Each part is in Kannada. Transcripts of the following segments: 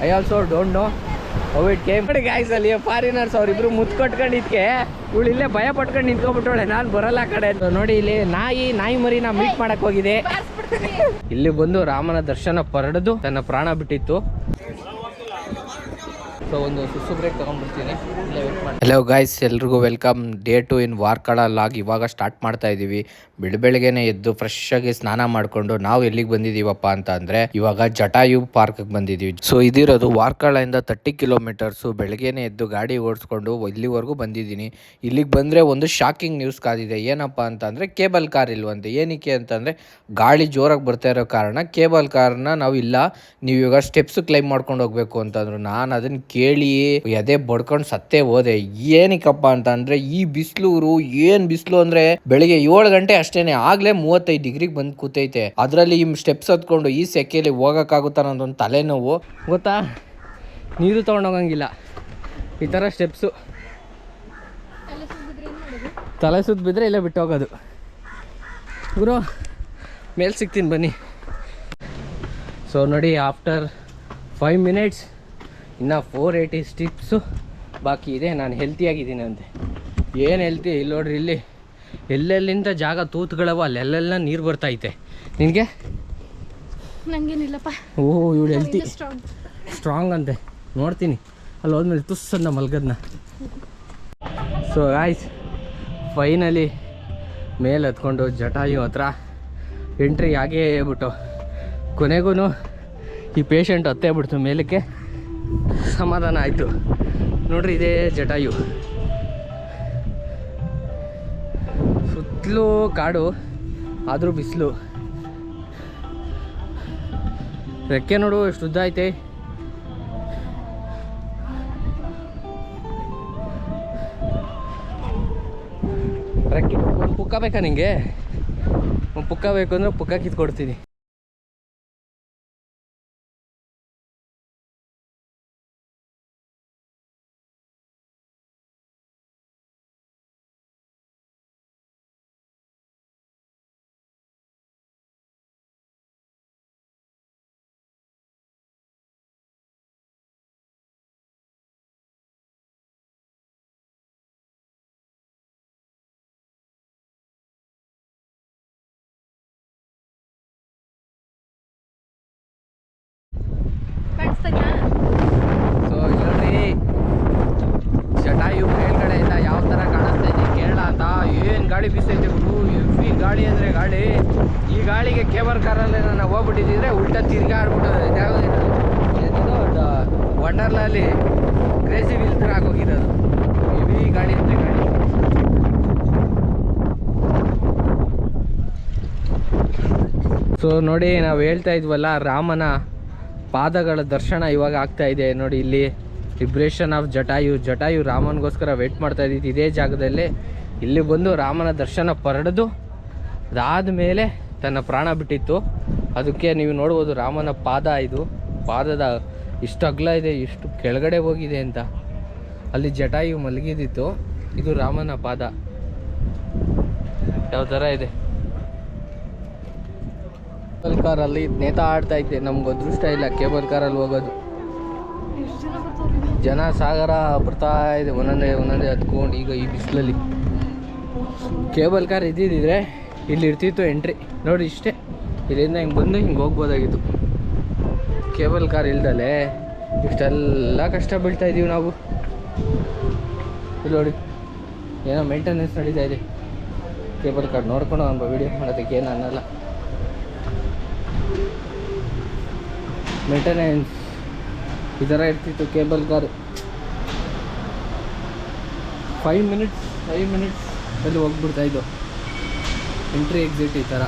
I also don't know how it came. Guys ಅಲ್ಲಿ ಫಾರಿನರ್ಸ್ ಅವರಿಬ್ರು ಮುತ್ತು ಕೊಟ್ಕೊಂಡಿದ್ಕೆ ಇವಳು ಇಲ್ಲೇ ಭಯ ಪಟ್ಕೊಂಡು ನಿಂತ್ಕೊಂಡ್ಬಿಟ್ಟವಳೆ, ನಾನು ಬರಲ್ಲ ಆ ಕಡೆ. ನೋಡಿ ಇಲ್ಲಿ ನಾಯಿ ಮರಿನ ಮೀಟ್ ಮಾಡಕ್ ಹೋಗಿದೆ. ಇಲ್ಲಿ ಬಂದು ರಾಮನ ದರ್ಶನ ಪರಡದು ತನ್ನ ಪ್ರಾಣ ಬಿಟ್ಟಿತ್ತು. ಸೊ ಒಂದು ಸುಸು ಬ್ರೇಕ್ ತಗೊಂಡ್ಬಿಡ್ತೀನಿ. ಹಲೋ ಗೈಸ್, ಎಲ್ರಿಗೂ ವೆಲ್ಕಮ್. ಡೇ 2 ಇನ್ ವಾರ್ಕಳ ಲಾಗ್ ಇವಾಗ ಸ್ಟಾರ್ಟ್ ಮಾಡ್ತಾ ಇದ್ದೀವಿ. ಬೆಳಗ್ಗೆನೆ ಎದ್ದು ಫ್ರೆಶ್ ಆಗಿ ಸ್ನಾನ ಮಾಡಿಕೊಂಡು ನಾವು ಎಲ್ಲಿಗೆ ಬಂದಿದ್ದೀವಪ್ಪ ಅಂತ ಅಂದರೆ ಇವಾಗ ಜಟಾಯು ಪಾರ್ಕ್ಗೆ ಬಂದಿದ್ದೀವಿ. ಸೊ ಇದಿರೋದು ವಾರ್ಕಳದಿಂದ 30 ಕಿಲೋಮೀಟರ್ಸು. ಬೆಳಗ್ಗೆನೆ ಎದ್ದು ಗಾಡಿ ಓಡಿಸ್ಕೊಂಡು ಇಲ್ಲಿವರೆಗೂ ಬಂದಿದ್ದೀನಿ. ಇಲ್ಲಿಗೆ ಬಂದರೆ ಒಂದು ಶಾಕಿಂಗ್ ನ್ಯೂಸ್ ಕಾದಿದೆ. ಏನಪ್ಪ ಅಂತಂದರೆ ಕೇಬಲ್ ಕಾರ್ ಇಲ್ವಂತೆ. ಏನಕ್ಕೆ ಅಂತಂದರೆ ಗಾಳಿ ಜೋರಾಗಿ ಬರ್ತಾ ಇರೋ ಕಾರಣ ಕೇಬಲ್ ಕಾರ್ನ ನಾವು ಇಲ್ಲ, ನೀವು ಇವಾಗ ಸ್ಟೆಪ್ಸ್ ಕ್ಲೈಮ್ ಮಾಡ್ಕೊಂಡು ಹೋಗ್ಬೇಕು ಅಂತಂದ್ರು. ನಾನು ಅದನ್ನು ಕೇಳಿ ಎದೆ ಬಡ್ಕೊಂಡು ಸತ್ತೇ ಹೋದೆ. ಏನಕ್ಕಪ್ಪ ಅಂತ ಅಂದರೆ ಈ ಬಿಸಿಲೂರು ಏನು ಬಿಸಿಲು ಅಂದರೆ ಬೆಳಿಗ್ಗೆ 7 ಗಂಟೆ ಅಷ್ಟೇನೆ ಆಗ್ಲೇ 35 ಡಿಗ್ರಿಗೆ ಬಂದು ಕೂತೈತೆ. ಅದರಲ್ಲಿ ಈ ಸ್ಟೆಪ್ಸ್ ಹತ್ಕೊಂಡು ಈ ಸೆಕೆಯಲ್ಲಿ ಹೋಗೋಕ್ಕಾಗುತ್ತಾ ಅನ್ನೋದೊಂದು ತಲೆನೋವು ಗೊತ್ತಾ. ನೀರು ತೊಗೊಂಡೋಗಂಗಿಲ್ಲ ಈ ಥರ ಸ್ಟೆಪ್ಸು. ತಲೆ ಸುತ್ತ ಬಿದ್ದರೆ ಇಲ್ಲೇ ಬಿಟ್ಟು ಹೋಗೋದು. ಗುರು ಮೇಲೆ ಸಿಗ್ತೀನಿ ಬನ್ನಿ. ಸೊ ನೋಡಿ, ಆಫ್ಟರ್ 5 ಮಿನಿಟ್ಸ್ ಇನ್ನು 480 ಸ್ಟೆಪ್ಸು ಬಾಕಿ ಇದೆ. ನಾನು ಹೆಲ್ತಿಯಾಗಿದ್ದೀನಿ ಅಂತೆ. ಏನು ಹೆಲ್ತಿ ಇಲ್ಲಿ ನೋಡ್ರಿ, ಇಲ್ಲಿ ಎಲ್ಲೆಲ್ಲಿಂದ ಜಾಗ ತೂತುಗಳವ ಅಲ್ಲೆಲ್ಲ ನೀರು ಬರ್ತೈತೆ. ನಿನಗೆ ನನಗೇನಿಲ್ಲಪ್ಪ. ಓಹ್ ಇವಳು ಹೆಲ್ತಿ ಸ್ಟ್ರಾಂಗ್ ಅಂತೆ. ನೋಡ್ತೀನಿ ಅಲ್ಲಿ ಹೋದ್ಮೇಲೆ ತುಸ್ಸನ್ನ ಮಲ್ಗದ್ನ. ಸೊ ಗಾಯ್ಸ್, ಫೈನಲಿ ಮೇಲೆ ಹತ್ಕೊಂಡು ಜಟಾಯು ಹತ್ರ ಎಂಟ್ರಿ ಆಗೇ ಬಿಟ್ಟು ಕೊನೆಗೂ ಈ ಪೇಷಂಟ್ ಹತ್ತೇ ಬಿಡ್ತು ಮೇಲಕ್ಕೆ. ಸಮಾಧಾನ ಆಯಿತು. ನೋಡ್ರಿ ಇದೇ ಜಟಾಯು. ಸುತ್ತಲೂ ಕಾಡು ಆದರೂ ಬಿಸಿಲು. ರೆಕ್ಕೆ ನೋಡು ಎಷ್ಟು ಉದ್ದ ಐತೆ. ರೆಕ್ಕೆ ಒಂದು ಪುಕ್ಕ ಬೇಕಾ ನಿಂಗೆ? ಒಂದು ಪುಕ್ಕ ಬೇಕು ಅಂದರೆ ಪುಕ್ಕ ಕಿತ್ಕೊಡ್ತೀನಿ. ಸೊ ನೋಡ್ರಿ ಜಟಾಯು ಮೇಲ್ಗಡೆಯಿಂದ ಯಾವ ಥರ ಕಾಣಿಸ್ತಾ ಇದೆ ಕೇರಳ ಅಂತ. ಏನು ಗಾಳಿ ಬೀಸ್ತೈತೆ ಗುರು, ಎಫಿ ಗಾಳಿ ಅಂದರೆ ಗಾಳಿ. ಈ ಗಾಳಿಗೆ ಕೇಬಲ್ ಕಾರಲ್ಲಿ ನಾನು ಹೋಗ್ಬಿಟ್ಟಿದ್ದಿದ್ರೆ ಉಲ್ಟಾ ತಿರ್ಗಾ ಆಡ್ಬಿಟ್ಟೋದು. ಇದ್ಯಾವುದು ವಂಡರ್ಲಲ್ಲಿ ಕ್ರೇಜಿ ವೀಲ್ ಥರ ಆಗೋಗಿರೋದು. ಎವಿ ಗಾಳಿ ಅಂದರೆ ಗಾಳಿ. ಸೊ ನೋಡಿ, ನಾವು ಹೇಳ್ತಾ ಇದ್ವಲ್ಲ ರಾಮನ ಪಾದಗಳ ದರ್ಶನ ಇವಾಗ ಆಗ್ತಾ ಇದೆ. ನೋಡಿ ಇಲ್ಲಿ ಲಿಬ್ರೇಷನ್ ಆಫ್ ಜಟಾಯು ರಾಮನಿಗೋಸ್ಕರ ವೆಯ್ಟ್ ಮಾಡ್ತಾ ಇದ್ದಿದ್ದು ಇದೇ ಜಾಗದಲ್ಲಿ. ಇಲ್ಲಿ ಬಂದು ರಾಮನ ದರ್ಶನ ಪರಡದು ಅದಾದ ಮೇಲೆ ತನ್ನ ಪ್ರಾಣ ಬಿಟ್ಟಿತ್ತು. ಅದಕ್ಕೆ ನೀವು ನೋಡ್ಬೋದು ರಾಮನ ಪಾದ, ಇದು ಪಾದದ ಇಷ್ಟು ಅಗಲ ಇದೆ, ಎಷ್ಟು ಕೆಳಗಡೆ ಹೋಗಿದೆ ಅಂತ. ಅಲ್ಲಿ ಜಟಾಯು ಮಲಗಿದ್ದಿತ್ತು, ಇದು ರಾಮನ ಪಾದ. ಯಾವ ಥರ ಇದೆ. ಕೇಬಲ್ ಕಾರಲ್ಲಿ ನೇತಾಡ್ತಾ ಇದ್ದೆ. ನಮ್ಗೆ ಅದೃಷ್ಟ ಇಲ್ಲ ಕೇಬಲ್ ಕಾರಲ್ಲಿ ಹೋಗೋದು. ಜನ ಸಾಗರ ಬರ್ತಾ ಇದೆ, ಒಂದೊಂದೇ ಹತ್ಕೊಂಡು. ಈಗ ಈ ಬಿಸಿಲಲ್ಲಿ ಕೇಬಲ್ ಕಾರ್ ಇದ್ದಿದ್ದರೆ ಇಲ್ಲಿ ಇರ್ತಿತ್ತು ಎಂಟ್ರಿ. ನೋಡಿ ಇಷ್ಟೇ, ಇಲ್ಲಿಂದ ಹಿಂಗೆ ಬಂದು ಹಿಂಗೆ ಹೋಗ್ಬೋದಾಗಿತ್ತು. ಕೇಬಲ್ ಕಾರ್ ಇಲ್ದಲೆ ಇಷ್ಟೆಲ್ಲ ಕಷ್ಟ ಬೀಳ್ತಾ ಇದ್ದೀವಿ ನಾವು. ಇಲ್ಲಿ ನೋಡಿ ಏನೋ ಮೇಂಟೆನೆನ್ಸ್ ನಡೀತಾ ಇದೆ. ಕೇಬಲ್ ಕಾರ್ ನೋಡ್ಕೊಂಡು ನಮ್ಮ ವೀಡಿಯೋ ಮಾಡೋದಕ್ಕೆ ಏನು ಅನ್ನಲ್ಲ. ಮೇಂಟೆನೆನ್ಸ್ ಈ ಥರ ಇರ್ತಿತ್ತು ಕೇಬಲ್ ಕಾರು. 5 ಮಿನಿಟ್ಸ್ ಅಲ್ಲಿ ಹೋಗ್ಬಿಡ್ತಾಯಿದ್ದು ಎಂಟ್ರಿ ಎಕ್ಸಿಟ್. ಈ ಥರ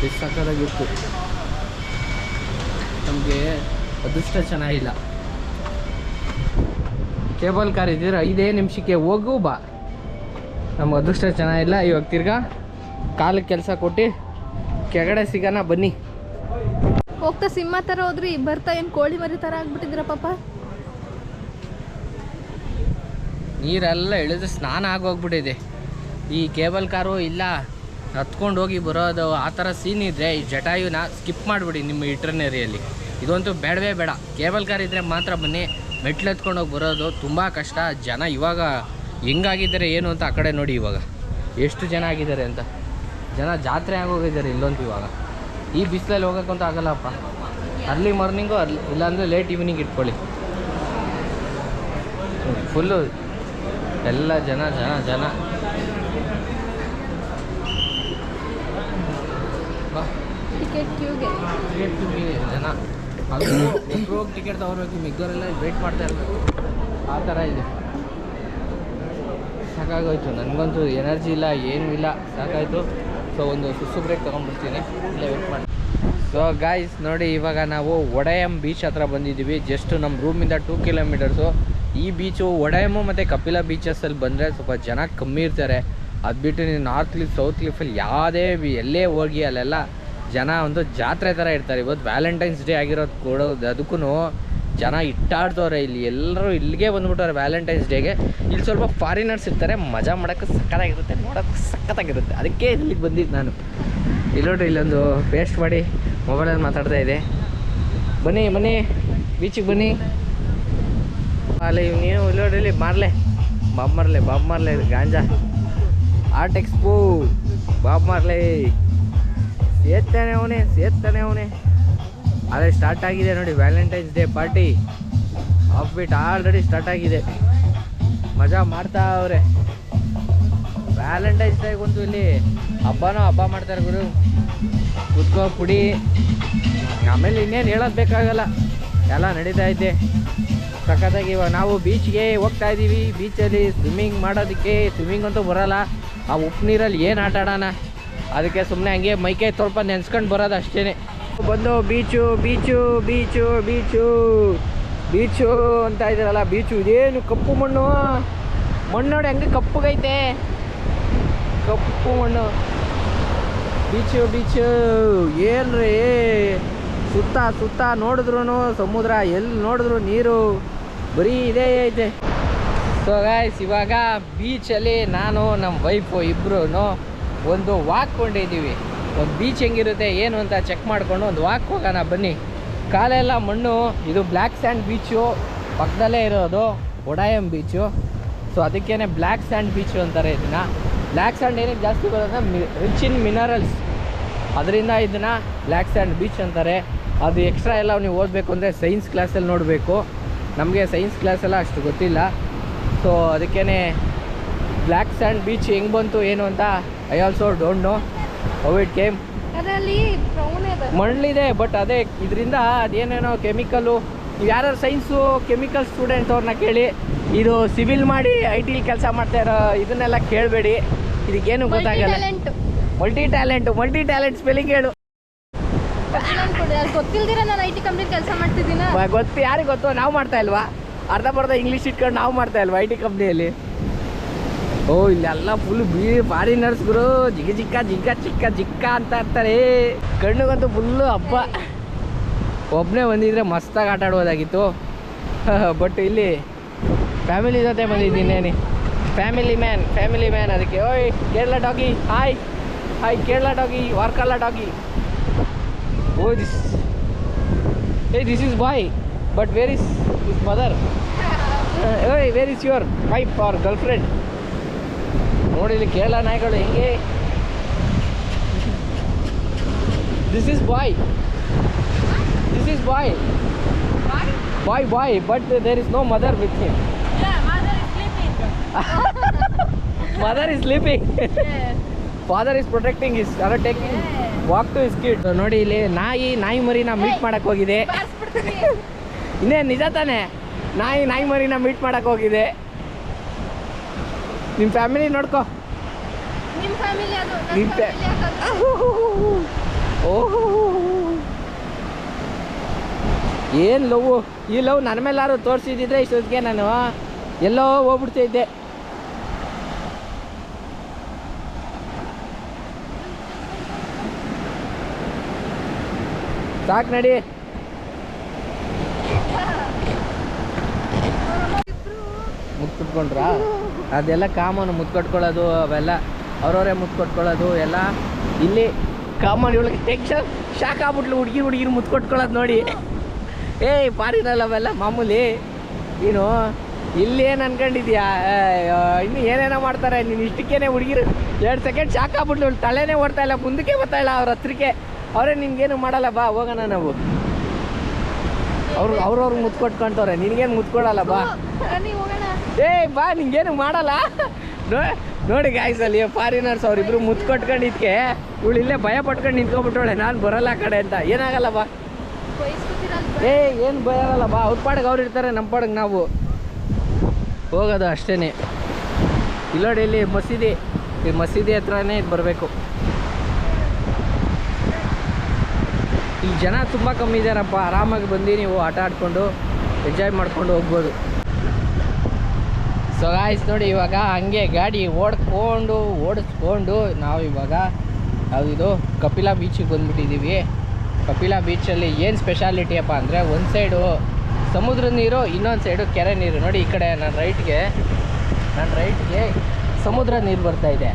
ಎಷ್ಟು ಸಕ್ಕತ್ತಾಗಿತ್ತು. ನಮಗೆ ಅದೃಷ್ಟ ಚೆನ್ನಾಗಿಲ್ಲ. ಕೇಬಲ್ ಕಾರ್ ಇದ್ದಿದ್ರೆ 5 ನಿಮಿಷಕ್ಕೆ ಹೋಗು ಬಾ. ನಮ್ಗೆ ಅದೃಷ್ಟ ಚೆನ್ನಾಗಿಲ್ಲ. ಇವಾಗ ತಿರ್ಗಾ ಕಾಲಕ್ಕೆ ಕೆಲಸ ಕೊಟ್ಟು ಕೆಳಗಡೆ ಸಿಗೋಣ ಬನ್ನಿ. ಹೋಗ್ತಾ ಸಿಂಹ ಥರ ಹೋದ್ರಿ, ಬರ್ತಾ ಏನು ಕೋಳಿ ಮರಿ ಥರ ಆಗ್ಬಿಟ್ಟಿದ್ರ ಪಾಪ. ನೀರೆಲ್ಲ ಇಳಿದು ಸ್ನಾನ ಆಗೋಗ್ಬಿಟ್ಟಿದೆ. ಈ ಕೇಬಲ್ ಕಾರು ಇಲ್ಲ ಹತ್ಕೊಂಡು ಹೋಗಿ ಬರೋದು ಆ ಥರ ಸೀನ್ ಇದ್ದರೆ ಈ ಜಟಾಯುನ ಸ್ಕಿಪ್ ಮಾಡಿಬಿಡಿ ನಿಮ್ಮ ಇಟ್ರನರಿಯಲ್ಲಿ. ಇದಂತೂ ಬೇಡವೇ ಬೇಡ. ಕೇಬಲ್ ಕಾರ್ ಇದ್ದರೆ ಮಾತ್ರ ಬನ್ನಿ. ಮೆಟ್ಲು ಎತ್ಕೊಂಡು ಹೋಗಿ ಬರೋದು ತುಂಬ ಕಷ್ಟ. ಜನ ಇವಾಗ ಹೆಂಗಾಗಿದ್ದಾರೆ ಏನು ಅಂತ ಆ ಕಡೆ ನೋಡಿ, ಇವಾಗ ಎಷ್ಟು ಜನ ಆಗಿದ್ದಾರೆ ಅಂತ. ಜನ ಜಾತ್ರೆ ಆಗೋಗಿದ್ದಾರೆ ಇಲ್ಲಂತೂ. ಇವಾಗ ಈ ಬಿಸಿಲಲ್ಲಿ ಹೋಗೋಕ್ಕಂತೂ ಆಗಲ್ಲಪ್ಪ. ಅರ್ಲಿ ಮಾರ್ನಿಂಗು ಇಲ್ಲಾಂದರೆ ಲೇಟ್ ಈವ್ನಿಂಗ್ ಇಟ್ಕೊಳ್ಳಿ. ಫುಲ್ಲು ಎಲ್ಲ ಜನ ಜನ ಜನ. ಟಿಕೆಟ್ ಕ್ಯೂಗೆ ಜನ. ಅದು ಒಬ್ಬರು ಟಿಕೆಟ್ ತಗೋಬೇಕು, ಮಿಗ್ದವರೆಲ್ಲ ವೇಟ್ ಮಾಡ್ತಾ ಇರಬೇಕು. ಆ ಥರ ಇದೆ. ಸಾಕಾಗೋಯ್ತು ನನಗಂತೂ. ಎನರ್ಜಿ ಇಲ್ಲ, ಏನೂ ಇಲ್ಲ, ಸಾಕಾಯಿತು. ಸೊ ಒಂದು ಸುಸು ಬ್ರೇಕ್ ತೊಗೊಂಡ್ಬಿಡ್ತೀನಿ, ಇಲ್ಲೇ ವೇಟ್ ಮಾಡಿ. ಸೊ ಗಾಯ್ಸ್ ನೋಡಿ, ಇವಾಗ ನಾವು ಒಡೆಯಂ ಬೀಚ್ ಹತ್ರ ಬಂದಿದ್ದೀವಿ. ಜಸ್ಟ್ ನಮ್ಮ ರೂಮಿಂದ 2 ಕಿಲೋಮೀಟರ್ಸು. ಈ ಬೀಚು ಒಡೆಯಮ್ಮು ಮತ್ತು ಕಪಿಲ ಬೀಚಸ್ಸಲ್ಲಿ ಬಂದರೆ ಸ್ವಲ್ಪ ಜನ ಕಮ್ಮಿ ಇರ್ತಾರೆ. ಅದು ಬಿಟ್ಟು ನೀವು ನಾರ್ತ್ ಕ್ಲಿಫ್, ಸೌತ್ ಕ್ಲಿಫಲ್ಲಿ ಯಾವುದೇ ಎಲ್ಲೇ ಹೋಗಿ ಅಲ್ಲೆಲ್ಲ ಜನ ಒಂದು ಜಾತ್ರೆ ಥರ ಇರ್ತಾರೆ. ಇವತ್ತು ವ್ಯಾಲೆಂಟೈನ್ಸ್ ಡೇ ಆಗಿರೋದು ಕೊಡೋದು, ಅದಕ್ಕೂ ಜನ ಇಟ್ಟಾಡ್ತವ್ರೆ. ಇಲ್ಲಿ ಎಲ್ಲರೂ ಇಲ್ಲಿಗೆ ಬಂದುಬಿಟ್ಟವ್ರೆ ವ್ಯಾಲೆಂಟೈನ್ಸ್ ಡೇಗೆ. ಇಲ್ಲಿ ಸ್ವಲ್ಪ ಫಾರಿನರ್ಸ್ ಇರ್ತಾರೆ, ಮಜಾ ಮಾಡೋಕ್ಕೆ ಸಕ್ಕತ್ತಾಗಿರುತ್ತೆ, ನೋಡೋಕ್ಕೆ ಸಕ್ಕತ್ತಾಗಿರುತ್ತೆ. ಅದಕ್ಕೆ ಇಲ್ಲಿಗೆ ಬಂದಿದ್ದು ನಾನು. ಇಲ್ಲಿ ನೋಡ್ರಿ, ಇಲ್ಲೊಂದು ಪೇಸ್ಟ್ ಮಾಡಿ ಮೊಬೈಲಲ್ಲಿ ಮಾತಾಡ್ತಾ ಇದೆ. ಬನ್ನಿ ಬನ್ನಿ ಬೀಚಿಗೆ ಬನ್ನಿ. ಅಲ್ಲಿ ನೀವು ಇಲ್ಲಿ ನೋಡ್ರಿ, ಇಲ್ಲಿ Bob Marley ganja art expo. Bob Marley ಸೇರ್ತಾನೆ ಅವನೇ. ಅದೇ ಸ್ಟಾರ್ಟ್ ಆಗಿದೆ ನೋಡಿ Valentine's day party. Off beat already start ಆಗಿದೆ. ಮಜಾ ಮಾಡ್ತಾ ಅವ್ರೆ. ವ್ಯಾಲೆಂಟೈನ್ಸ್ ಡೇಗಂತೂ ಇಲ್ಲಿ ಹಬ್ಬ ಮಾಡ್ತಾರೆ ಗುರು. ಕುತ್ಕೋ ಕುಡಿ, ಆಮೇಲೆ ಇನ್ನೇನು ಹೇಳೋದು ಬೇಕಾಗಲ್ಲ, ಎಲ್ಲ ನಡೀತಾ ಐತೆ ಸಖತ್ತಾಗಿ. ಇವಾಗ ನಾವು ಬೀಚ್ಗೆ ಹೋಗ್ತಾ ಇದ್ದೀವಿ. ಬೀಚಲ್ಲಿ ಸ್ವಿಮ್ಮಿಂಗ್ ಮಾಡೋದಕ್ಕೆ. ಸ್ವಿಮ್ಮಿಂಗ್ ಅಂತೂ ಬರೋಲ್ಲ, ಆ ಉಪ್ಪು ನೀರಲ್ಲಿ ಏನು ಆಟ ಆಡೋಣ, ಅದಕ್ಕೆ ಸುಮ್ಮನೆ ಹಂಗೆ ಮೈಕೈ ಸ್ವಲ್ಪ ನೆನೆಸ್ಕೊಂಡು ಬರೋದು ಅಷ್ಟೇ. ಬಂದು beach beach beach beach beach ಅಂತ ಇದ್ದೀರಲ್ಲ, ಬೀಚು ಇದೇನು ಕಪ್ಪು ಮಣ್ಣು ನೋಡಿ ಹಂಗೆ ಕಪ್ಪುಗೈತೆ, ಕಪ್ಪು ಮಣ್ಣು. ಬೀಚು ಏನ್ರಿ ಸುತ್ತ ನೋಡಿದ್ರು ಸಮುದ್ರ, ಎಲ್ಲಿ ನೋಡಿದ್ರು ನೀರು, ಬರೀ ಇದೇ ಐತೆ. ಸೊ ಗಾಯ್ಸ್, ಇವಾಗ ಬೀಚಲ್ಲಿ ನಾನು ನಮ್ಮ ವೈಫು ಇಬ್ಬರು ಒಂದು ವಾಕ್ ಕೊಂಡಿದ್ದೀವಿ. ಒಂದು ಬೀಚ್ ಹೆಂಗಿರುತ್ತೆ ಏನು ಅಂತ ಚೆಕ್ ಮಾಡಿಕೊಂಡು ಒಂದು ವಾಕ್ ಹೋಗೋಣ ಬನ್ನಿ. ಕಾಲೆಲ್ಲ ಮಣ್ಣು. ಇದು ಬ್ಲ್ಯಾಕ್ ಸ್ಯಾಂಡ್ ಬೀಚು, ಪಕ್ಕದಲ್ಲೇ ಇರೋದು ಒಡೆಯಂ ಬೀಚು. ಸೊ ಅದಕ್ಕೇ ಬ್ಲ್ಯಾಕ್ ಸ್ಯಾಂಡ್ ಬೀಚು ಅಂತಾರೆ ಇದನ್ನು. ಬ್ಲ್ಯಾಕ್ ಸ್ಯಾಂಡ್ ಏನಕ್ಕೆ ಜಾಸ್ತಿ ಬರೋದಂದ್ರೆ ರಿಚ್ ಇನ್ ಮಿನರಲ್ಸ್, ಅದರಿಂದ ಇದನ್ನು ಬ್ಲ್ಯಾಕ್ ಸ್ಯಾಂಡ್ ಬೀಚ್ ಅಂತಾರೆ. ಅದು ಎಕ್ಸ್ಟ್ರಾ ಎಲ್ಲ ನೀವು ಓದಬೇಕು ಅಂದರೆ ಸೈನ್ಸ್ ಕ್ಲಾಸಲ್ಲಿ ನೋಡಬೇಕು. ನಮಗೆ ಸೈನ್ಸ್ ಕ್ಲಾಸೆಲ್ಲ ಅಷ್ಟು ಗೊತ್ತಿಲ್ಲ. ಸೊ ಅದಕ್ಕೇ ಬ್ಲ್ಯಾಕ್ ಸ್ಯಾಂಡ್ ಬೀಚ್ ಹೆಂಗೆ ಬಂತು ಏನು ಅಂತ I also don't know how it came. ಮಣ್ಣಲ್ಲಿದೆ, ಬಟ್ ಅದೇ ಇದರಿಂದ ಅದೇನೇನೋ ಕೆಮಿಕಲ್ಲು. ನೀವು ಯಾರು ಸೈನ್ಸು ಕೆಮಿಕಲ್ ಸ್ಟೂಡೆಂಟ್ ಅವ್ರನ್ನ ಕೇಳಿ, ಇದು ಸಿವಿಲ್ ಮಾಡಿ IT ಕೆಲಸ ಮಾಡ್ತಾ ಇರೋ ಇದನ್ನೆಲ್ಲ ಕೇಳಬೇಡಿ, ಇದಕ್ಕೇನು ಗೊತ್ತಾಗಲ್ಲ. ಮಲ್ಟಿ ಟ್ಯಾಲೆಂಟ್ ಸ್ಪೆಲ್ಲಿಂಗ್ ಹೇಳು. ಗೊತ್ತಿಲ್ದಿರ ನಾನು IT ಕಂಪ್ನಿ ಕೆಲಸ ಮಾಡ್ತಿದ್ದೀನ. ಗೊತ್ತು, ಯಾರಿಗೆ ಗೊತ್ತು, ನಾವು ಮಾಡ್ತಾ ಇಲ್ವಾ? ಅರ್ಧ ಇಂಗ್ಲೀಷ್ ಇಟ್ಕೊಂಡು ನಾವು ಮಾಡ್ತಾ ಇಲ್ವಾ IT ಕಂಪ್ನಿಯಲ್ಲಿ? ಓ ಇಲ್ಲೆಲ್ಲ ಫುಲ್ ಫಾರಿನರ್ಸ್ ಗುರು. ಜಿಕ್ಕ ಅಂತ ಇರ್ತಾರೆ. ಕಣ್ಣಿಗಂತೂ ಫುಲ್ಲು ಹಬ್ಬ. ಒಬ್ಬನೇ ಬಂದಿದ್ರೆ ಮಸ್ತಾಗಿ ಆಟ ಆಡ್ಬೋದಾಗಿತ್ತು. ಬಟ್ ಇಲ್ಲಿ ಫ್ಯಾಮಿಲಿ ಜೊತೆ ಬಂದಿದ್ದೀನಿ. Family man. ಅದಕ್ಕೆ ಓಯ್ Kerala doggy, hi Kerala doggy, Varkala doggy. Oh this is boy, but where is his mother? ಓಯ್ where is your wife or girl friend? ನೋಡಿ ಇಲ್ಲಿ ಕೇರಳ ನಾಯಿಗಳು ಹೆಂಗೆ. This is boy, but there is no mother with him. Mother is sleeping. Father is protecting his taking walk to his kid. ನೋಡಿ ಇಲ್ಲಿ ನಾಯಿ ಮರಿನ ಮೀಟ್ ಮಾಡಕ್ಕೆ ಹೋಗಿದೆ. ಇನ್ನೇ ನಿಜ ತಾನೆ, ನಾಯಿ ಮರಿನ ಮೀಟ್ ಮಾಡಕ್ಕೆ ಹೋಗಿದೆ. ನಿಮ್ಮ ಫ್ಯಾಮಿಲಿ ನೋಡ್ಕೊ. ಓಹೋ ಏನು ಲವ್. ಈ ಲವ್ ನನ್ನ ಮೇಲಾರು ತೋರಿಸಿದ್ರೆ ಇಷ್ಟೊತ್ತಿಗೆ ನಾನು ಎಲ್ಲೋ ಹೋಗ್ಬಿಡ್ತಿದ್ದೆ. ಸಾಕು ನಡಿ. ಮುತ್ಕೊಟ್ಕೊಂಡ್ರಾ? ಅದೆಲ್ಲ ಕಾಮನ್, ಮುತ್ಕೊಟ್ಕೊಳ್ಳೋದು ಅವೆಲ್ಲ ಅವ್ರವರೇ ಮುತ್ಕೊಟ್ಕೊಳ್ಳೋದು ಎಲ್ಲ ಇಲ್ಲಿ ಕಾಮನ್. ಇವಳಿಗೆ ಟೆನ್ಷನ್ ಶಾಕ್ ಆಗ್ಬಿಟ್ಲು ಹುಡುಗಿರು ಮುತ್ಕೊಟ್ಕೊಳ್ಳೋದು ನೋಡಿ. ಏಯ್ ಪಾರಿನಲ್ಲ ಅವೆಲ್ಲ ಮಾಮೂಲಿ. ನೀನು ಇಲ್ಲೇನು ಅನ್ಕೊಂಡಿದ್ಯಾ? ಇನ್ನು ಏನೇನೋ ಮಾಡ್ತಾರೆ. ನೀನು ಇಷ್ಟಕ್ಕೇನೆ ಹುಡುಗಿರು 2 ಸೆಕೆಂಡ್ ಶಾಕ್ ಆಗ್ಬಿಟ್ಟು ತಲೆನೇ ಓಡ್ತಾ ಇಲ್ಲ, ಮುಂದಕ್ಕೆ ಬರ್ತಾ ಇಲ್ಲ ಅವ್ರ ಹತ್ರಕ್ಕೆ. ಅವರೇ ನಿನ್ಗೇನು ಮಾಡಲ್ಲ, ಬಾ ಹೋಗೋಣ ನಾವು. ಅವ್ರವ್ರಿಗೆ ಮುತ್ತು ಕೊಟ್ಕೊಂತವ್ರೆ, ನಿನಗೇನು ಮುತ್ತು ಕೊಡಲ್ಲ, ಬಾ. ನೀವು ಹೋಗೋಣ. ಏಯ್ ಬಾ, ನಿಂಗೇನು ಮಾಡಲ್ಲ. ನೋಡಿ ಗಾಯ್ಸ್, ಅಲ್ಲಿ ಫಾರಿನರ್ಸ್ ಅವ್ರಿಬ್ರು ಮುತ್ತು ಕೊಟ್ಕೊಂಡಿದ್ಕೆ ಇವಳು ಇಲ್ಲೇ ಭಯ ಪಟ್ಕೊಂಡು ನಿಂತ್ಕೊಂಡ್ಬಿಟ್ಟವಳೆ, ನಾನು ಬರಲ್ಲ ಆ ಕಡೆ ಅಂತ. ಏನಾಗಲ್ಲ, ಬಾ. ಏನು ಭಯ ಆಗಲ್ಲ, ಬಾ. ಅವ್ರ ಪಾಡಿಗೆ ಅವ್ರು ಇರ್ತಾರೆ, ನಮ್ಮ ಪಾಡಿಗೆ ನಾವು ಹೋಗೋದು ಅಷ್ಟೇ. ಇಲ್ಲೋಡಿ, ಇಲ್ಲಿ ಮಸೀದಿ, ಈ ಮಸೀದಿ ಹತ್ರನೇ ಇದು ಬರಬೇಕು. ಈ ಜನ ತುಂಬ ಕಮ್ಮಿ ಇದ್ದಾರಪ್ಪ. ಆರಾಮಾಗಿ ಬಂದು ನೀವು ಆಟ ಆಡ್ಕೊಂಡು ಎಂಜಾಯ್ ಮಾಡ್ಕೊಂಡು ಹೋಗ್ಬೋದು. ಸೊ ಗಾಯ್ಸ್ ನೋಡಿ, ಇವಾಗ ಹಂಗೆ ಗಾಡಿ ಓಡಿಸ್ಕೊಂಡು ನಾವು ಇವಾಗ ಯಾವುದಿದು ಕಪಿಲಾ ಬೀಚಿಗೆ ಬಂದುಬಿಟ್ಟಿದ್ದೀವಿ. ಕಪಿಲಾ ಬೀಚಲ್ಲಿ ಏನು ಸ್ಪೆಷಾಲಿಟಿ ಅಪ್ಪ ಅಂದರೆ, ಒಂದು ಸೈಡು ಸಮುದ್ರದ ನೀರು, ಇನ್ನೊಂದು ಸೈಡು ಕೆರೆ ನೀರು. ನೋಡಿ, ಈ ಕಡೆ ನನ್ನ ರೈಟ್ಗೆ ಸಮುದ್ರ ನೀರು ಬರ್ತಾಯಿದೆ,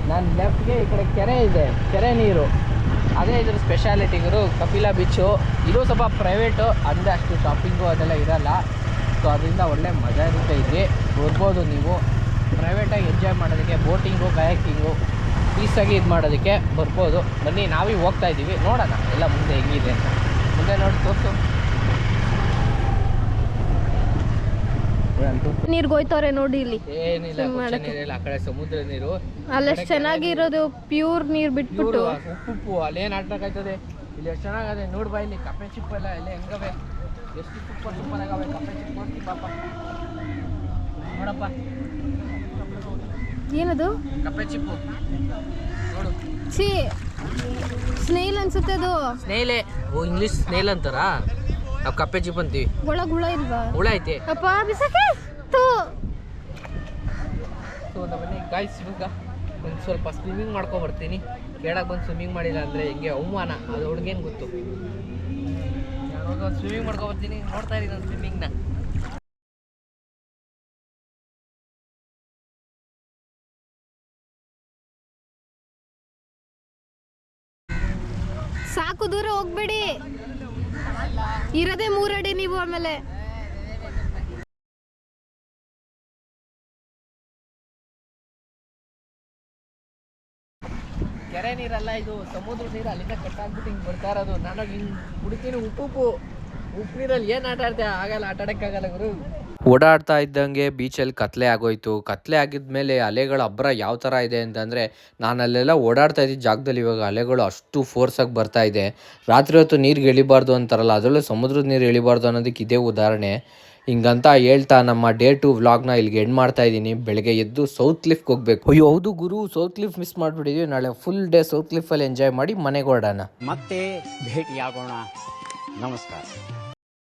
ನನ್ನ ಲೆಫ್ಟ್ಗೆ ಈ ಕಡೆ ಕೆರೆ ಇದೆ, ಕೆರೆ ನೀರು. ಅದೇ ಇದ್ರ ಸ್ಪೆಷಾಲಿಟಿಗಳು ಕಪಿಲಾ ಬೀಚು. ಇದು ಸ್ವಲ್ಪ ಪ್ರೈವೇಟು, ಅಂದರೆ ಅಷ್ಟು ಶಾಪಿಂಗು ಅದೆಲ್ಲ ಇರೋಲ್ಲ. ಸೊ ಅದರಿಂದ ಒಳ್ಳೆ ಮಜಾ ಇರುತ್ತೆ. ಇಲ್ಲಿ ಬರ್ಬೋದು ನೀವು ಪ್ರೈವೇಟಾಗಿ ಎಂಜಾಯ್ ಮಾಡೋದಕ್ಕೆ, ಬೋಟಿಂಗು, ಕಯಾಕಿಂಗು ಪೀಸಾಗಿ ಇದು ಮಾಡೋದಕ್ಕೆ ಬರ್ಬೋದು. ಬನ್ನಿ, ನಾವೀಗ ಹೋಗ್ತಾ ಇದ್ದೀವಿ, ನೋಡೋಣ ಎಲ್ಲ ಮುಂದೆ ಹೆಂಗಿದೆ ಅಂತ. ಮುಂದೆ ನೋಡಿ ತೋರಿಸು. ನೀರ್ಗೆ ಹೋಯ್ತವ್ರೆ ನೋಡಿ, ಇಲ್ಲಿ ಏನಿಲ್ಲ, ನೀರಿಲ್ಲ. ಆ ಕಡೆ ಸಮುದ್ರ ನೀರು, ಅಲ್ಲಷ್ಟು ಚೆನ್ನಾಗಿರೋದು ಪ್ಯೂರ್ ನೀರು ಬಿಟ್ಬಿಟ್ಟು ಉಪ್ಪು ಅಲ್ಲೇನು ಆಡ್ಬೇಕಾಯ್ತದೆ. ಇಲ್ಲಿ ಎಷ್ಟು ಚೆನ್ನಾಗದೆ ನೋಡ್ಬಾ. ಇಲ್ಲಿ ಕಪ್ಪೆ ಚಿಪ್ಪು ಎಲ್ಲ ಹೆಂಗವೆ, ಎಷ್ಟು ಸೂಪರ್ ಆಗವೆ ಕಪ್ಪೆ ಚಿಪ್ಪು. ಹೋಗ್ತೀವಿ ಪಾಪ, ನೋಡಪ್ಪ. ಏನದು? ಕಪ್ಪೆ ಚಿಪ್ಪು ನೋಡು. ಸ್ನೇಲ್ ಅನ್ಸುತ್ತೆ ಅದು. ಸ್ನೇಲೆ, ಓ ಇಂಗ್ಲೀಷ್ ಸ್ನೇಲ್ ಅಂತಾರಾ? ನಾವು ಕಪ್ಪೆ ಚಿಪ್ ಅಂತೀವಿ. ಹುಳ ಇಲ್ವಾ? ಹುಳ ಐತೆ. ಅಪ್ಪ ಬಿಸಕ್ಕೆ ನಮ್ಮನೆ ಗಾಯ್ಸ್, ಇವಾಗ ಒಂದು ಸ್ವಲ್ಪ ಸ್ವಿಮ್ಮಿಂಗ್ ಮಾಡ್ಕೊಬರ್ತೀನಿ. ಕೇಳಕ್ಕೆ ಬಂದು ಸ್ವಿಮ್ಮಿಂಗ್ ಮಾಡಿಲ್ಲ ಅಂದರೆ ಹೆಂಗೆ ಅವಮಾನ, ಅದು ಹುಡುಗೇನು ಗೊತ್ತು. ನಾನು ಸ್ವಿಮ್ಮಿಂಗ್ ಮಾಡ್ಕೊಬರ್ತೀನಿ, ನೋಡ್ತಾ ಇದ್ದೀನಿ ನಾನು ಸ್ವಿಮ್ಮಿಂಗ್ನ. ಸಾಕು, ದೂರ ಹೋಗ್ಬೇಡಿ, ಇರೋದೇ 3 ಅಡಿ ನೀವು. ಆಮೇಲೆ ಕೆರೆ ನೀರಲ್ಲ, ಇದು ಸಮುದ್ರ ನೀರು. ಅಲ್ಲಿಂದ ಕಟ್ಟಾಗ್ಬಿಟ್ಟು ಹಿಂಗೆ ಬರ್ತಾ ಇರೋದು. ನಾನು ಹಿಂಗೆ ಕುಡಿತೀನಿ. ಉಪ್ಪು ನೀರಲ್ಲಿ ಏನು ಆಟ ಆಡ್ತೆ? ಆಗಲ್ಲ, ಆಟ ಆಡೋಕ್ಕಾಗಲ್ಲ ಗುರು. ಓಡಾಡ್ತಾ ಇದ್ದಂಗೆ ಬೀಚಲ್ಲಿ ಕತ್ಲೆ ಆಗೋಯ್ತು. ಕತ್ಲೆ ಆಗಿದ್ಮೇಲೆ ಅಲೆಗಳ ಅಬ್ಬರ ಯಾವ ಥರ ಇದೆ ಅಂತಂದರೆ, ನಾನು ಅಲ್ಲೆಲ್ಲ ಓಡಾಡ್ತಾ ಇದ್ದ ಜಾಗದಲ್ಲಿ ಇವಾಗ ಅಲೆಗಳು ಅಷ್ಟು ಫೋರ್ಸಾಗಿ ಬರ್ತಾ ಇದೆ. ರಾತ್ರಿ ಹೊತ್ತು ನೀರಿಗೆ ಇಳಿಬಾರ್ದು ಅಂತಾರಲ್ಲ, ಅದರಲ್ಲೂ ಸಮುದ್ರದ ನೀರು ಇಳಿಬಾರ್ದು ಅನ್ನೋದಕ್ಕೆ ಇದೇ ಉದಾಹರಣೆ. ಹಿಂಗಂತ ಹೇಳ್ತಾ ನಮ್ಮ ಡೇ 2 ವ್ಲಾಗ್ನ ಇಲ್ಲಿಗೆ ಎಂಡ್ ಮಾಡ್ತಾ ಇದ್ದೀನಿ. ಬೆಳಗ್ಗೆ ಎದ್ದು ಸೌತ್ ಕ್ಲಿಫ್ಗೆ ಹೋಗ್ಬೇಕು. ಅಯ್ಯೋ ಹೌದು ಗುರು, ಸೌತ್ ಕ್ಲಿಫ್ ಮಿಸ್ ಮಾಡಿಬಿಟ್ಟಿದ್ವಿ. ನಾಳೆ ಫುಲ್ ಡೇ ಸೌತ್ ಕ್ಲಿಫಲ್ಲಿ ಎಂಜಾಯ್ ಮಾಡಿ ಮನೆಗೆ ಹೊರಡೋಣ. ಮತ್ತೆ ಭೇಟಿಯಾಗೋಣ. ನಮಸ್ಕಾರ.